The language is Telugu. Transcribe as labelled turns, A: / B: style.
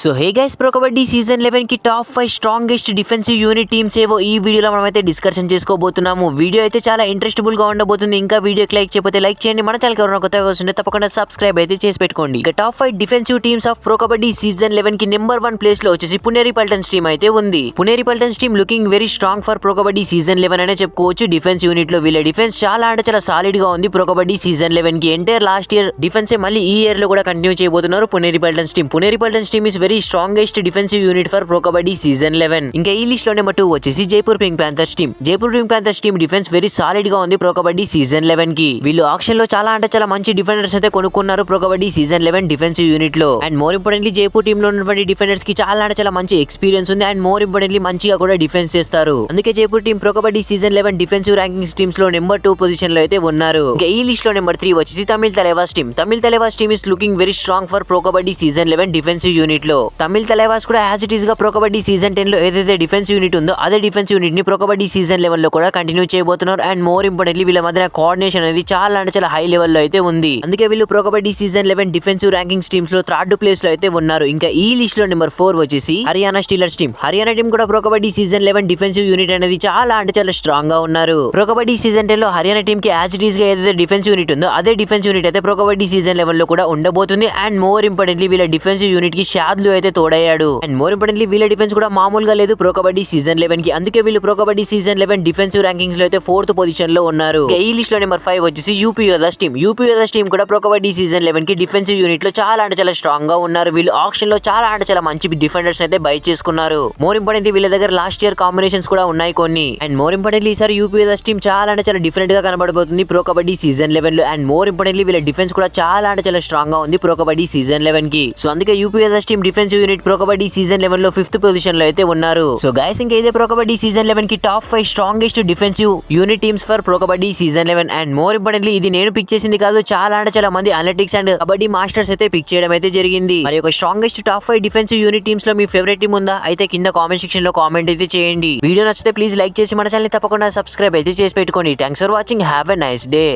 A: So hey guys, pro kabaddi season 11 కి top 5 strongest defensive unit teams ఏవో ఈ వీడియోలో మనమైతే డిస్కషన్ చేసుకోబోతున్నాము. వీడియో అయితే చాలా ఇంట్రెస్టబుల్ గా ఉండబోతుంది. ఇంకా వీడియోకి లైక్ చేయకపోతే లైక్ చేయండి. మన ఛానల్ ఎవరైనా కొత్తగా వస్తుంటే తప్పకుండా సబ్స్క్రైబ్ అయితే చేసి పెట్టుకోండి. ఇక top 5 defensive teams of pro kabaddi season 11 కి నెంబర్ 1 ప్లేస్ లో వచ్చేసి పునేరి పల్టన్స్ టీమ్ అయితే ఉంది. Puneri Paltans team looking very strong for pro kabaddi season 11 అనే చెప్పుకోవచ్చు. డిఫెన్స్ యూనిట్ లో వీళ్ళ డిఫెన్స్ చాలా అంటే చాలా సాలిడ్ గా ఉంది. ప్రో కబడ్డీ సీజన్ 11 కి ఎంటైర్ లాస్ట్ ఇయర్ డిఫెన్స్ మళ్ళీ ఈ ఇయర్ లో కూడా కంటిన్యూ చేయబోతున్నారు Puneri Paltans team. Puneri Paltans team is very strongest defensive unit for pro kabaddi season 11. ఇంకా ఈ లిస్ట్ లో నెంబర్ 2 వచ్చేసి Jaipur pink Panthers team. Jaipur pink Panthers team defence very solid గా ఉంది ప్రో కబడ్డీ సీజన్ 11 కి. వీళ్ళు ఆక్షన్ లో చాలా అంటే చాలా మంచి డిఫెండర్స్ అయితే కొనుక్కున్నారు pro kabaddi season 11 defensive unit లో. And more importantly Jaipur team లో ఉన్నటువంటి డిఫెండర్స్ కి చాలా అంటే చాలా మంచి ఎక్స్పీరియన్స్ ఉంది. అండ్ మోర్ ఇంపార్టెంట్లీ మంచిగా కూడా డిఫెన్స్ చేస్తారు. అందుకే Jaipur team pro kabaddi season 11 defensive rankings teams లో నెంబర్ 2 పొజిషన్ లో అయితే ఉన్నారు. ఇంకా ఈ లిస్ట్ లో నెంబర్ 3 వచ్చేసి Tamil Thalaivas team. Tamil Thalaivas team is looking very strong for pro kabaddi season 11 defensive unit లో. తమిళ్ తలైవాస్ కూడా యాజ్ ఇట్ ఈస్ గా ప్రో కబడ్డీ సీజన్ 10 లో ఏదైతే డిఫెన్స్ యూనిట్ ఉందో అదే డిఫెన్స్ యూనిట్ ని ప్రో కబడ్డీ సీజన్ 11 లో కూడా కంటిన్యూ చేయబోతున్నారు. అండ్ మోర్ ఇంపార్టెంట్లీ వీళ్ళ మధ్య కోఆర్డినేషన్ అనేది చాలా అంటే చాలా హై లెవెల్ లో అయితే ఉంది. అందుకే వీళ్ళు pro kabaddi season 11 defensive rankings teams లో థర్డ్ ప్లేస్ లో అయితే ఉన్నారు. ఇంకా ఈ లిస్ట్ లో నెంబర్ 4 వచ్చేసి Haryana steelers team. Haryana team కూడా pro kabaddi season 11 defensive unit అనేది చాలా అంటే చాలా స్ట్రాంగ్ గా ఉన్నారు. ప్రో కబడ్డీ సీజన్ 10 లో హర్యానా టీమ్ కి యాజ్ ఇట్ ఈస్ గా ఏదైతే డిఫెన్స్ యూనిట్ ఉందో అదే డిఫెన్స్ యూనిట్ అయితే ప్రో కబడ్డీ సీజన్ 11 లో కూడా ఉండబోతుంది. అండ్ మోర్ ఇంపార్టెంట్లీ వీళ్ళ డిఫెన్సివ్ యూనిట్ కి షాద్లు అయితే తోడయ్యాడు. అండ్ మోర్ ఇంపార్టెంట్లీ వీళ్ళ డిఫెన్స్ కూడా మామూలుగా లేదు ప్రో కబడ్డీ సీజన్ 11 కి. అందుకే వీళ్ళు pro kabaddi season 11 defensive rankings లో అయితే 4th పొజిషన్ లో ఉన్నారు. ఈ లిస్ట్ లో నెంబర్ 5 వచ్చేసి UP Yoddhas team. UP Yoddhas team కూడా ప్రో కబడ్డీ సీజన్ 11 కి డిఫెన్సివ్ యూనిట్ లో చాలా అంటే చాలా స్ట్రాంగ్ గా ఉన్నారు. వీళ్ళు ఆక్షన్ లో చాలా అంటే చాలా మంచి డిఫెండర్స్ అయితే బై చేసుకున్నారు. మోర్ ఇంపార్టెంట్లీ వీళ్ళ దగ్గర లాస్ట్ ఇయర్ కాంబినేషన్స్ కూడా ఉన్నాయి కొన్ని. అండ్ మోర్ ఇంపార్టెంట్లీ ఈసారి యూపీ యోధాస్ టీమ్ చాలా అంటే చాలా డిఫరెంట్ గా కనబడబోతుంది ప్రో కబడ్డీ సీజన్ 11 లో. అండ్ మోర్ ఇంపార్టెంట్లీ వీళ్ళ డిఫెన్స్ కూడా చాలా అంటే చాలా స్ట్రాంగ్ గా ఉంది ప్రో కబడ్డీ సీజన్ 11 కి. సో అందుకే UP Yoddhas team defensive unit pro kabaddi season 11 లో 5th పొజిషన్ లో అయితే ఉన్నారు. సో గైస్, ఇంకా ఇదే ప్రో కబడ్డీ సీజన్ 11 కి top 5 strongest defensive unit teams for pro kabaddi season 11. And more importantly ఇది నేను పిక్ చేసింది కాదు, చాలా అంటే చాలా మంది అనలిటిక్స్ అండ్ కబడ్డీ మాస్టర్స్ అయితే పిక్ చేయడం అయితే జరిగింది. మరి ఒక strongest top 5 defensive unit teams లో మీ ఫేవరెట్ టీమ్ ఉందా? అయితే కింద కామెంట్ సెక్షన్ లో కామెంట్ అయితే చేయండి. వీడియో నచ్చితే ప్లీజ్ లైక్ చేసి మన ఛానల్ ని తప్పకుండా సబ్స్క్రైబ్ అయితే చేసి పెట్టుకోండి. Thanks for watching. Have a nice day.